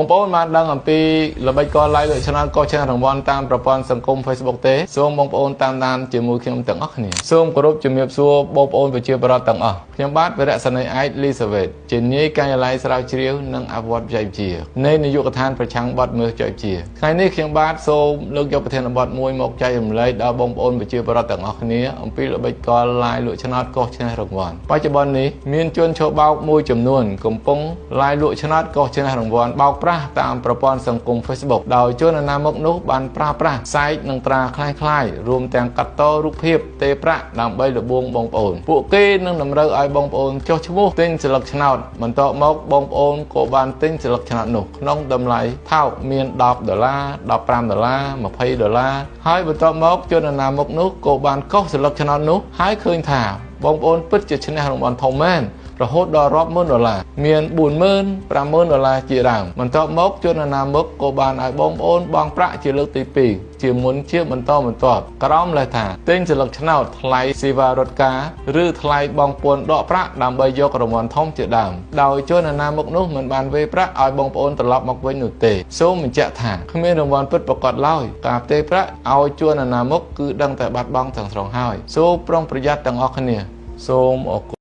បងប្អូនបានដឹងអំពីល្បិចកល live ដូចឆ្នាំកោះឆ្នាំរង្វាន់តាមប្រព័ន្ធសង្គម Facebook ទេសូមបងប្អូនតាមដានជាមួយខ្ញុំទាំងអស់គ្នាសូមគោរពជំរាបសួរបងប្អូនប្រជាពលរដ្ឋទាំងអស់ខ្ញុំបាទវរៈសេនីយ៍ឯកលីសាវ៉េតជានាយការិយាល័យស្រាវជ្រាវនិងអភិវឌ្ឍវិជ្ជានៃនាយកដ្ឋានប្រឆាំងបទមើលចុចជាថ្ងៃនេះខ្ញុំបាទសូមលើកយកប្រធានបទមួយមកចែករំលែកដល់បងប្អូនប្រជាពលរដ្ឋទាំងអស់គ្នាអំពីល្បិចកល live លក់ឆ្នោតកោះឆ្នាំរង្វាន់បច្ចុប្បន្ននេះមានជនឈរបោកមួយចំនួនកំពុង live លក់ឆ្នោតកោះឆ្នាំរង្វាន់បោកប្រាស់តាមប្រព័ន្ធសង្គម Facebook ដោយជនណាមកនោះបានប្រើប្រាស់សាយនិងត្រាคล้ายៗរួមទាំងកាត់តរូបភាពទេប្រាក់ដើម្បីលបួងបងប្អូនពួកគេនឹងតម្រូវឲ្យបងប្អូនចុះឈ្មោះទិញស្លឹកឆ្នោតបន្ទាប់មកបងប្អូនក៏បានទិញស្លឹកឆ្នោតនោះក្នុងតម្លៃថោកមាន$10 $15 $20ហើយបន្ទាប់មកជនណាមកនោះក៏បានកោះស្លឹកឆ្នោតនោះហើយឃើញថាបងប្អូនពិតជាឈ្នះរង្វាន់ធំមែនរហូតដល់រាប់ម៉ឺន$មាន$40,000 $50,000ជាដើមបន្ទាប់មកជនណាមកក៏បានឲ្យបងប្អូនបង់ប្រាក់ជាលើកទី2ជាមុនជាបន្តបន្ទាប់ក្រោមលេខថាទិញស្លឹកឆ្នោតថ្លៃសេវារត់ការឬថ្លៃបង់ពន្ធដកប្រាក់ដើម្បីយករង្វាន់ធំជាដើមដោយជនណាមកនោះមិនបានវេប្រាក់ឲ្យបងប្អូនត្រឡប់មកវិញនោះទេសូមបញ្ជាក់ថាគ្មានរង្វាន់ពិតប្រាកដឡើយការផ្ទេរប្រាក់ឲ្យជនណាមកគឺដឹងតែបាត់បង់ទាំងស្រុងហើយសូមប្រុងប្រយ័ត្នទាំងអស់គ្នាសូមអរគុណ